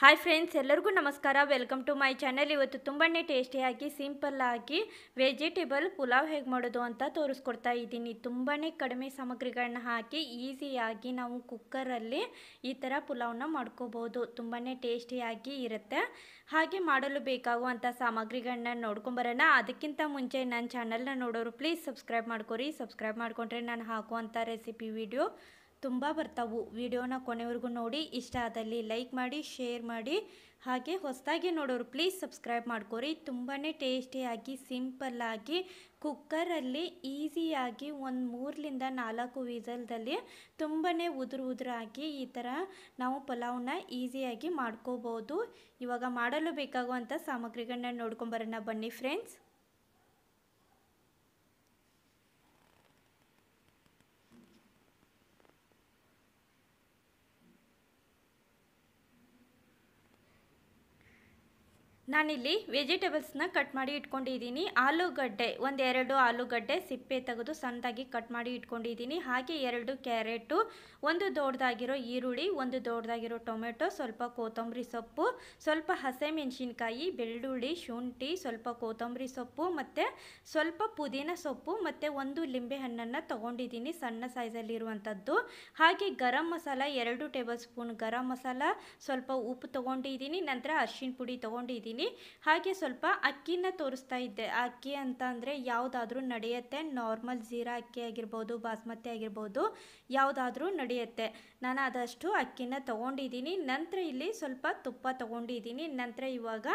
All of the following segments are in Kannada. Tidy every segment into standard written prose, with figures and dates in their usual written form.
ಹಾಯ್ ಫ್ರೆಂಡ್ಸ್, ಎಲ್ಲರಿಗೂ ನಮಸ್ಕಾರ. Welcome to my channel. ಇವತ್ತು ತುಂಬಾ ಟೇಸ್ಟಿಯಾಗಿ ಸಿಂಪಲ್ ಆಗಿ ವೆಜಿಟೇಬಲ್ ಪುಲಾವ್ ಹೇಗೆ ಮಾಡೋದು ಅಂತ ತೋರಿಸ್ಕೊಡ್ತಾ ಇದ್ದೀನಿ. ತುಂಬಾ ಕಡಿಮೆ ಸಾಮಗ್ರಿಗಳನ್ನ ಹಾಕಿ ಈಸಿಯಾಗಿ ನಾವು ಕುಕ್ಕರಲ್ಲಿ ಈ ಥರ ಪುಲಾವ್ನ ಮಾಡ್ಕೋಬೋದು. ತುಂಬಾ ಟೇಸ್ಟಿಯಾಗಿ ಇರುತ್ತೆ. ಹಾಗೆ ಮಾಡಲು ಬೇಕಾಗುವಂಥ ಸಾಮಗ್ರಿಗಳನ್ನ ನೋಡ್ಕೊಂಬರೋಣ. ಅದಕ್ಕಿಂತ ಮುಂಚೆ ನನ್ನ ಚಾನಲ್ನ ನೋಡೋರು ಪ್ಲೀಸ್ ಸಬ್ಸ್ಕ್ರೈಬ್ ಮಾಡ್ಕೊರಿ. ಸಬ್ಸ್ಕ್ರೈಬ್ ಮಾಡಿಕೊಂಡ್ರೆ ನಾನು ಹಾಕುವಂಥ ರೆಸಿಪಿ ವಿಡಿಯೋ ತುಂಬ ಬರ್ತಾವು. ವಿಡಿಯೋನ ಕೊನೆವರೆಗೂ ನೋಡಿ. ಇಷ್ಟ ಆದಲ್ಲಿ ಲೈಕ್ ಮಾಡಿ, ಶೇರ್ ಮಾಡಿ. ಹಾಗೆ ಹೊಸದಾಗಿ ನೋಡೋರು ಪ್ಲೀಸ್ ಸಬ್ಸ್ಕ್ರೈಬ್ ಮಾಡ್ಕೊರಿ. ತುಂಬಾ ಟೇಸ್ಟಿಯಾಗಿ ಸಿಂಪಲ್ಲಾಗಿ ಕುಕ್ಕರಲ್ಲಿ ಈಸಿಯಾಗಿ ಒಂದು 3-4 ವಿಸಲ್ದಲ್ಲಿ ತುಂಬಾ ಉದುರಾಗಿ ಈ ಥರ ನಾವು ಪಲಾವ್ನ ಈಸಿಯಾಗಿ ಮಾಡ್ಕೋಬೋದು. ಇವಾಗ ಮಾಡಲು ಬೇಕಾಗುವಂಥ ಸಾಮಗ್ರಿಗಳನ್ನ ನೋಡ್ಕೊಂಬರೋಣ ಬನ್ನಿ ಫ್ರೆಂಡ್ಸ್. ನಾನಿಲ್ಲಿ ವೆಜಿಟೇಬಲ್ಸ್ನ ಕಟ್ ಮಾಡಿ ಇಟ್ಕೊಂಡಿದ್ದೀನಿ. ಆಲೂಗಡ್ಡೆ, 1-2 ಆಲೂಗಡ್ಡೆ ಸಿಪ್ಪೆ ತೆಗೆದು ಸಣ್ಣದಾಗಿ ಕಟ್ ಮಾಡಿ ಇಟ್ಕೊಂಡಿದ್ದೀನಿ. ಹಾಗೆ 2 ಕ್ಯಾರೆಟು, 1 ದೊಡ್ಡದಾಗಿರೋ ಈರುಳ್ಳಿ, 1 ದೊಡ್ಡದಾಗಿರೋ ಟೊಮೆಟೊ, ಸ್ವಲ್ಪ ಕೊತ್ತಂಬರಿ ಸೊಪ್ಪು, ಸ್ವಲ್ಪ ಹಸಿಮೆಣಸಿನ್ಕಾಯಿ, ಬೆಳ್ಳುಳ್ಳಿ, ಶುಂಠಿ, ಸ್ವಲ್ಪ ಕೊತ್ತಂಬರಿ ಸೊಪ್ಪು ಮತ್ತು ಸ್ವಲ್ಪ ಪುದೀನ ಸೊಪ್ಪು ಮತ್ತು 1 ಲಿಂಬೆ ಹಣ್ಣನ್ನು ತೊಗೊಂಡಿದ್ದೀನಿ ಸಣ್ಣ ಸೈಜಲ್ಲಿರುವಂಥದ್ದು. ಹಾಗೆ ಗರಂ ಮಸಾಲ 2 ಟೇಬಲ್ ಸ್ಪೂನ್ ಗರಂ ಮಸಾಲ, ಸ್ವಲ್ಪ ಉಪ್ಪು ತೊಗೊಂಡಿದ್ದೀನಿ. ನಂತರ ಅರಿಶಿನ ಪುಡಿ ತೊಗೊಂಡಿದ್ದೀನಿ. ಹಾಗೆ ಸ್ವಲ್ಪ ಅಕ್ಕಿನ ತೋರಿಸ್ತಾ ಇದ್ದೆ. ಅಕ್ಕಿ ಅಂತ ಅಂದರೆ ಯಾವುದಾದ್ರೂ ನಡೆಯುತ್ತೆ. ನಾರ್ಮಲ್ ಜೀರಾ ಅಕ್ಕಿ ಆಗಿರ್ಬೋದು, ಬಾಸ್ಮತಿ ಆಗಿರ್ಬೋದು, ಯಾವುದಾದ್ರೂ ನಡೆಯುತ್ತೆ. ನಾನು ಆದಷ್ಟು ಅಕ್ಕಿನ ತೊಗೊಂಡಿದ್ದೀನಿ. ನಂತರ ಇಲ್ಲಿ ಸ್ವಲ್ಪ ತುಪ್ಪ ತೊಗೊಂಡಿದ್ದೀನಿ. ನಂತರ ಇವಾಗ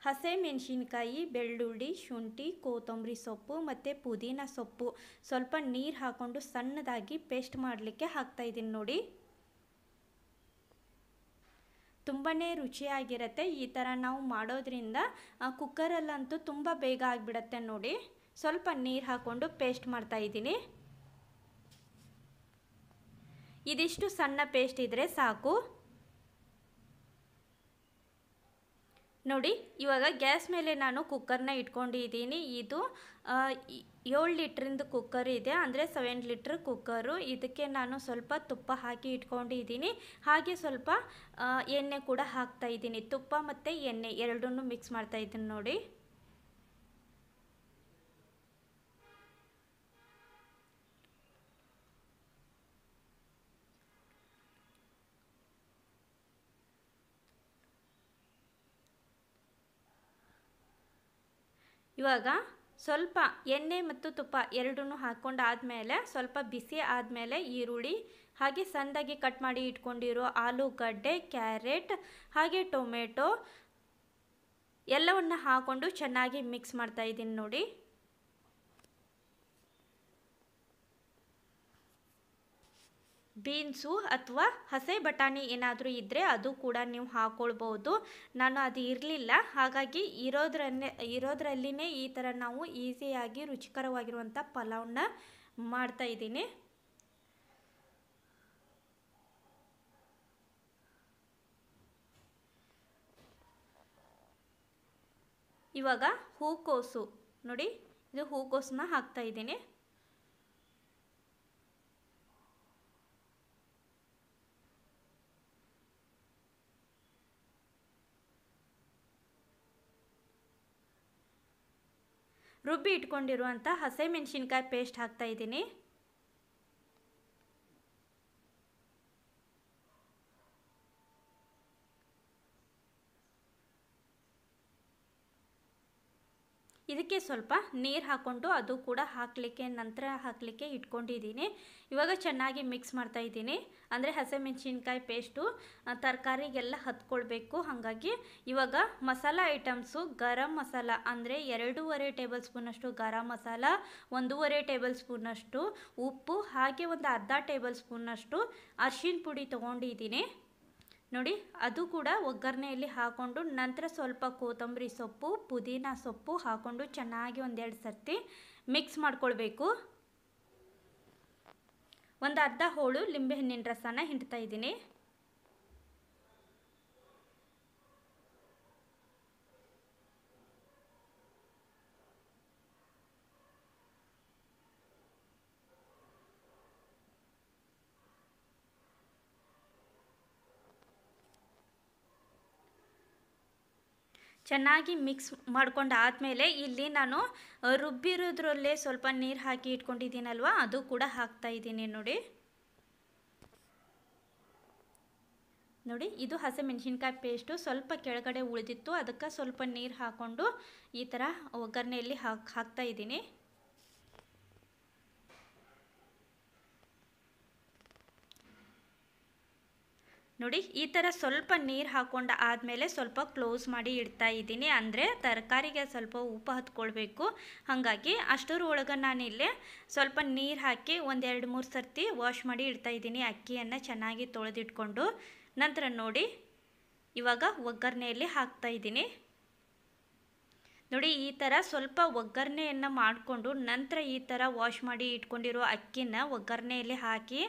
ಹಸಿಮೆಣಸಿನ್ಕಾಯಿ, ಬೆಳ್ಳುಳ್ಳಿ, ಶುಂಠಿ, ಕೊತ್ತಂಬರಿ ಸೊಪ್ಪು ಮತ್ತು ಪುದೀನ ಸೊಪ್ಪು ಸ್ವಲ್ಪ ನೀರು ಹಾಕ್ಕೊಂಡು ಸಣ್ಣದಾಗಿ ಪೇಸ್ಟ್ ಮಾಡಲಿಕ್ಕೆ ಹಾಕ್ತಾಯಿದ್ದೀನಿ ನೋಡಿ. ತುಂಬಾ ರುಚಿಯಾಗಿರುತ್ತೆ. ಈ ಥರ ನಾವು ಮಾಡೋದ್ರಿಂದ ಕುಕ್ಕರಲ್ಲಂತೂ ತುಂಬ ಬೇಗ ಆಗಿಬಿಡತ್ತೆ ನೋಡಿ. ಸ್ವಲ್ಪ ನೀರು ಹಾಕ್ಕೊಂಡು ಪೇಸ್ಟ್ ಮಾಡ್ತಾಯಿದ್ದೀನಿ. ಇದಿಷ್ಟು ಸಣ್ಣ ಪೇಸ್ಟ್ ಇದ್ದರೆ ಸಾಕು ನೋಡಿ. ಇವಾಗ ಗ್ಯಾಸ್ ಮೇಲೆ ನಾನು ಕುಕ್ಕರ್ನ ಇಟ್ಕೊಂಡಿದ್ದೀನಿ. ಇದು 7 ಲೀಟ್ರಿಂದ ಕುಕ್ಕರ್ ಇದೆ, ಅಂದರೆ 7 ಲೀಟ್ರ್ ಕುಕ್ಕರು. ಇದಕ್ಕೆ ನಾನು ಸ್ವಲ್ಪ ತುಪ್ಪ ಹಾಕಿ ಇಟ್ಕೊಂಡಿದ್ದೀನಿ. ಹಾಗೆ ಸ್ವಲ್ಪ ಎಣ್ಣೆ ಕೂಡ ಹಾಕ್ತಾಯಿದ್ದೀನಿ. ತುಪ್ಪ ಮತ್ತು ಎಣ್ಣೆ ಎರಡನ್ನೂ ಮಿಕ್ಸ್ ಮಾಡ್ತಾಯಿದ್ದೀನಿ ನೋಡಿ. ಇವಾಗ ಸ್ವಲ್ಪ ಎಣ್ಣೆ ಮತ್ತು ತುಪ್ಪ ಎರಡನ್ನೂ ಹಾಕ್ಕೊಂಡಾದಮೇಲೆ ಸ್ವಲ್ಪ ಬಿಸಿ ಆದಮೇಲೆ ಈರುಳ್ಳಿ, ಹಾಗೆ ಸಣ್ಣದಾಗಿ ಕಟ್ ಮಾಡಿ ಇಟ್ಕೊಂಡಿರೋ ಆಲೂಗಡ್ಡೆ, ಕ್ಯಾರೆಟ್ ಹಾಗೆ ಟೊಮೆಟೊ ಎಲ್ಲವನ್ನು ಹಾಕ್ಕೊಂಡು ಚೆನ್ನಾಗಿ ಮಿಕ್ಸ್ ಮಾಡ್ತಾಯಿದ್ದೀನಿ ನೋಡಿ. ಬೀನ್ಸು ಅಥವಾ ಹಸೆ ಬಟಾಣಿ ಏನಾದರೂ ಇದ್ದರೆ ಅದು ಕೂಡ ನೀವು ಹಾಕ್ಕೊಳ್ಬೋದು. ನಾನು ಅದು ಇರಲಿಲ್ಲ, ಹಾಗಾಗಿ ಇರೋದ್ರಲ್ಲಿನೇ ಈ ಥರ ನಾವು ಈಸಿಯಾಗಿ ರುಚಿಕರವಾಗಿರುವಂಥ ಪಲಾವ್ನ ಮಾಡ್ತಾಯಿದ್ದೀನಿ. ಇವಾಗ ಹೂಕೋಸು ನೋಡಿ, ಇದು ಹೂಕೋಸನ್ನ ಹಾಕ್ತಾಯಿದ್ದೀನಿ. ರುಬ್ಬಿ ಇಟ್ಕೊಂಡಿರುವಂಥ ಹಸಿಮೆಣಸಿನ್ಕಾಯಿ ಪೇಸ್ಟ್ ಹಾಕ್ತಾಯಿದ್ದೀನಿ. ಇದಕ್ಕೆ ಸ್ವಲ್ಪ ನೀರು ಹಾಕ್ಕೊಂಡು ಅದು ಕೂಡ ನಂತರ ಹಾಕಲಿಕ್ಕೆ ಇಟ್ಕೊಂಡಿದ್ದೀನಿ. ಇವಾಗ ಚೆನ್ನಾಗಿ ಮಿಕ್ಸ್ ಮಾಡ್ತಾಯಿದ್ದೀನಿ. ಅಂದರೆ ಹಸಿಮೆಣಸಿನ್ಕಾಯಿ ಪೇಸ್ಟು ತರಕಾರಿಗೆಲ್ಲ ಹತ್ಕೊಳ್ಬೇಕು. ಹಾಗಾಗಿ ಇವಾಗ ಮಸಾಲ ಐಟಮ್ಸು, ಗರಂ ಮಸಾಲ ಅಂದರೆ 2.5 ಟೇಬಲ್ ಸ್ಪೂನಷ್ಟು ಗರಂ ಮಸಾಲ, 1.5 ಟೇಬಲ್ ಸ್ಪೂನಷ್ಟು ಉಪ್ಪು, ಹಾಗೆ ಒಂದು ಅರ್ಧ ಟೇಬಲ್ ಸ್ಪೂನಷ್ಟು ಅರಿಶಿನ ಪುಡಿ ತೊಗೊಂಡಿದ್ದೀನಿ ನೋಡಿ. ಅದು ಕೂಡ ಒಗ್ಗರಣೆಯಲ್ಲಿ ಹಾಕ್ಕೊಂಡು ನಂತರ ಸ್ವಲ್ಪ ಕೊತ್ತಂಬರಿ ಸೊಪ್ಪು, ಪುದೀನ ಸೊಪ್ಪು ಹಾಕ್ಕೊಂಡು ಚೆನ್ನಾಗಿ 1-2 ಸರ್ತಿ ಮಿಕ್ಸ್ ಮಾಡ್ಕೊಳ್ಬೇಕು. ಒಂದು ಅರ್ಧ ಹೋಳು ಲಿಂಬೆಹಣ್ಣಿನ ರಸನ ಹಿಂಡ್ತಾ ಇದ್ದೀನಿ. ಚೆನ್ನಾಗಿ ಮಿಕ್ಸ್ ಮಾಡ್ಕೊಂಡಾದಮೇಲೆ ಇಲ್ಲಿ ನಾನು ರುಬ್ಬಿರೋದ್ರಲ್ಲೇ ಸ್ವಲ್ಪ ನೀರು ಹಾಕಿ ಇಟ್ಕೊಂಡಿದ್ದೀನಲ್ವ, ಅದು ಕೂಡ ಹಾಕ್ತಾ ಇದ್ದೀನಿ ನೋಡಿ. ನೋಡಿ, ಇದು ಹಸಿಮೆಣಸಿನ್ಕಾಯಿ ಪೇಸ್ಟು ಸ್ವಲ್ಪ ಕೆಳಗಡೆ ಉಳಿದಿತ್ತು, ಅದಕ್ಕೆ ಸ್ವಲ್ಪ ನೀರು ಹಾಕ್ಕೊಂಡು ಈ ಥರ ಒಗ್ಗರಣೆಯಲ್ಲಿ ಹಾಕ್ತಾ ಇದ್ದೀನಿ. ನೋಡಿ, ಈ ಥರ ಸ್ವಲ್ಪ ನೀರು ಹಾಕ್ಕೊಂಡು ಆದಮೇಲೆ ಸ್ವಲ್ಪ ಕ್ಲೋಸ್ ಮಾಡಿ ಇಡ್ತಾ ಇದ್ದೀನಿ. ಅಂದರೆ ತರಕಾರಿಗೆ ಸ್ವಲ್ಪ ಉಪ್ಪು ಹತ್ಕೊಳ್ಬೇಕು, ಹಾಗಾಗಿ ಅಷ್ಟರೊಳಗೆ ನಾನಿಲ್ಲಿ ಸ್ವಲ್ಪ ನೀರು ಹಾಕಿ ಒಂದು 2-3 ಸರ್ತಿ ವಾಶ್ ಮಾಡಿ ಇಡ್ತಾ ಇದ್ದೀನಿ ಅಕ್ಕಿಯನ್ನು ಚೆನ್ನಾಗಿ ತೊಳೆದಿಟ್ಕೊಂಡು. ನಂತರ ನೋಡಿ, ಇವಾಗ ಒಗ್ಗರಣೆಯಲ್ಲಿ ಹಾಕ್ತಾ ಇದ್ದೀನಿ. ನೋಡಿ, ಈ ಥರ ಸ್ವಲ್ಪ ಒಗ್ಗರಣೆಯನ್ನು ಮಾಡಿಕೊಂಡು ನಂತರ ಈ ಥರ ವಾಶ್ ಮಾಡಿ ಇಟ್ಕೊಂಡಿರೋ ಅಕ್ಕಿನ ಒಗ್ಗರಣೆಯಲ್ಲಿ ಹಾಕಿ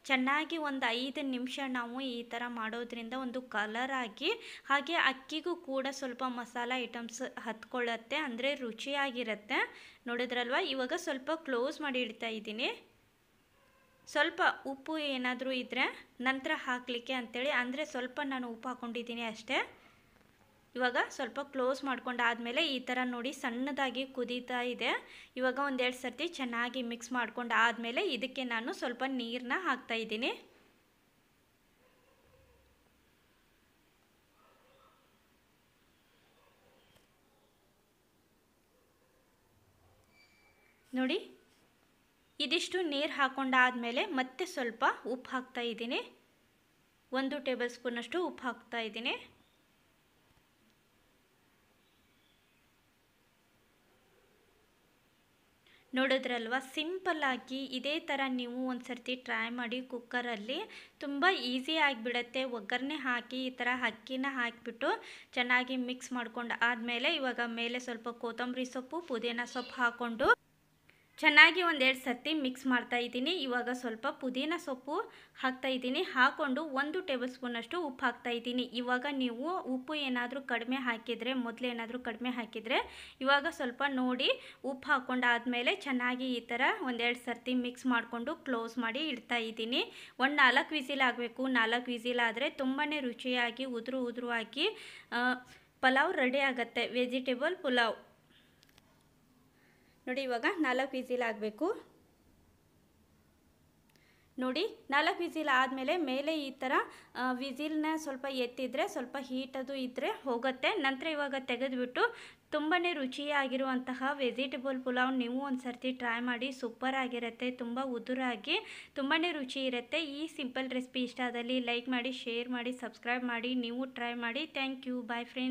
ಚೆನ್ನಾಗಿ ಒಂದು 5 ನಿಮಿಷ ನಾವು ಈ ಥರ ಮಾಡೋದ್ರಿಂದ ಒಂದು ಕಲರ್ ಆಗಿ, ಹಾಗೆ ಅಕ್ಕಿಗೂ ಕೂಡ ಸ್ವಲ್ಪ ಮಸಾಲ ಐಟಮ್ಸ್ ಹತ್ಕೊಳ್ಳುತ್ತೆ, ಅಂದರೆ ರುಚಿಯಾಗಿರುತ್ತೆ. ನೋಡಿದ್ರಲ್ವ, ಇವಾಗ ಸ್ವಲ್ಪ ಕ್ಲೋಸ್ ಮಾಡಿ ಇಡ್ತಾ ಇದ್ದೀನಿ. ಸ್ವಲ್ಪ ಉಪ್ಪು ಏನಾದರೂ ಇದ್ದರೆ ನಂತರ ಹಾಕಲಿಕ್ಕೆ ಅಂಥೇಳಿ, ಅಂದರೆ ಸ್ವಲ್ಪ ನಾನು ಉಪ್ಪು ಹಾಕ್ಕೊಂಡಿದ್ದೀನಿ ಅಷ್ಟೇ. ಇವಾಗ ಸ್ವಲ್ಪ ಕ್ಲೋಸ್ ಮಾಡ್ಕೊಂಡಾದಮೇಲೆ ಈ ಥರ ನೋಡಿ ಸಣ್ಣದಾಗಿ ಕುದೀತಾ ಇದೆ. ಇವಾಗ 1-2 ಸರ್ತಿ ಚೆನ್ನಾಗಿ ಮಿಕ್ಸ್ ಮಾಡ್ಕೊಂಡು ಆದಮೇಲೆ ಇದಕ್ಕೆ ನಾನು ಸ್ವಲ್ಪ ನೀರನ್ನ ಹಾಕ್ತಾ ಇದ್ದೀನಿ. ನೋಡಿ, ಇದಿಷ್ಟು ನೀರು ಹಾಕ್ಕೊಂಡಾದಮೇಲೆ ಮತ್ತೆ ಸ್ವಲ್ಪ ಉಪ್ಪು ಹಾಕ್ತಾ ಇದ್ದೀನಿ. 1 ಟೇಬಲ್ ಸ್ಪೂನಷ್ಟು ಉಪ್ಪು ಹಾಕ್ತಾ ಇದ್ದೀನಿ. ನೋಡಿದ್ರಲ್ವ, ಸಿಂಪಲ್ಲಾಗಿ ಇದೇ ಥರ ನೀವು ಒಂದು ಸರ್ತಿ ಟ್ರೈ ಮಾಡಿ. ಕುಕ್ಕರಲ್ಲಿ ತುಂಬ ಈಸಿ ಆಗಿಬಿಡತ್ತೆ. ಒಗ್ಗರಣೆ ಹಾಕಿ ಈ ಥರ ಅಕ್ಕಿನ ಹಾಕಿಬಿಟ್ಟು ಚೆನ್ನಾಗಿ ಮಿಕ್ಸ್ ಮಾಡ್ಕೊಂಡು ಆದಮೇಲೆ ಇವಾಗ ಮೇಲೆ ಸ್ವಲ್ಪ ಕೊತ್ತಂಬರಿ ಸೊಪ್ಪು, ಪುದೀನ ಸೊಪ್ಪು ಹಾಕ್ಕೊಂಡು ಚೆನ್ನಾಗಿ 1-2 ಸರ್ತಿ ಮಿಕ್ಸ್ ಮಾಡ್ತಾ ಇದ್ದೀನಿ. ಇವಾಗ ಸ್ವಲ್ಪ ಪುದೀನ ಸೊಪ್ಪು ಹಾಕ್ತಾ ಇದ್ದೀನಿ, ಹಾಕ್ಕೊಂಡು 1 ಟೇಬಲ್ ಸ್ಪೂನಷ್ಟು ಉಪ್ಪು ಹಾಕ್ತಾ ಇದ್ದೀನಿ. ಇವಾಗ ನೀವು ಉಪ್ಪು ಏನಾದರೂ ಕಡಿಮೆ ಹಾಕಿದರೆ, ಮೊದಲೇನಾದರೂ ಕಡಿಮೆ ಹಾಕಿದರೆ ಇವಾಗ ಸ್ವಲ್ಪ ನೋಡಿ ಉಪ್ಪು ಹಾಕ್ಕೊಂಡಾದಮೇಲೆ ಚೆನ್ನಾಗಿ ಈ ಥರ 1-2 ಸರ್ತಿ ಮಿಕ್ಸ್ ಮಾಡಿಕೊಂಡು ಕ್ಲೋಸ್ ಮಾಡಿ ಇಡ್ತಾ ಇದ್ದೀನಿ. 4 ವಿಸಿಲ್ ಆಗಬೇಕು. 4 ವಿಸಿಲ್ ಆದರೆ ತುಂಬಾ ರುಚಿಯಾಗಿ ಉದುರುವಾಗಿ ಪಲಾವ್ ರೆಡಿ ಆಗುತ್ತೆ, ವೆಜಿಟೇಬಲ್ ಪುಲಾವ್. ನೋಡಿ, ಇವಾಗ 4 ವಿಸಿಲ್ ಆಗಬೇಕು. ನೋಡಿ, 4 ವಿಸಿಲ್ ಆದಮೇಲೆ ಮೇಲೆ ಈ ಥರ ವಿಸಿಲ್ನ ಸ್ವಲ್ಪ ಎತ್ತಿದರೆ ಸ್ವಲ್ಪ ಹೀಟದು ಇದ್ದರೆ ಹೋಗುತ್ತೆ. ನಂತರ ಇವಾಗ ತೆಗೆದುಬಿಟ್ಟು ತುಂಬಾ ರುಚಿಯಾಗಿರುವಂತಹ ವೆಜಿಟೇಬಲ್ ಪುಲಾವ್ ನೀವು ಒಂದು ಸರ್ತಿ ಟ್ರೈ ಮಾಡಿ. ಸೂಪರ್ ಆಗಿರುತ್ತೆ, ತುಂಬ ಉದುರಾಗಿ ತುಂಬಾ ರುಚಿ ಇರುತ್ತೆ. ಈ ಸಿಂಪಲ್ ರೆಸಿಪಿ ಇಷ್ಟ ಆದಲ್ಲಿ ಲೈಕ್ ಮಾಡಿ, ಶೇರ್ ಮಾಡಿ, ಸಬ್ಸ್ಕ್ರೈಬ್ ಮಾಡಿ, ನೀವು ಟ್ರೈ ಮಾಡಿ. Thank you. Bye friends.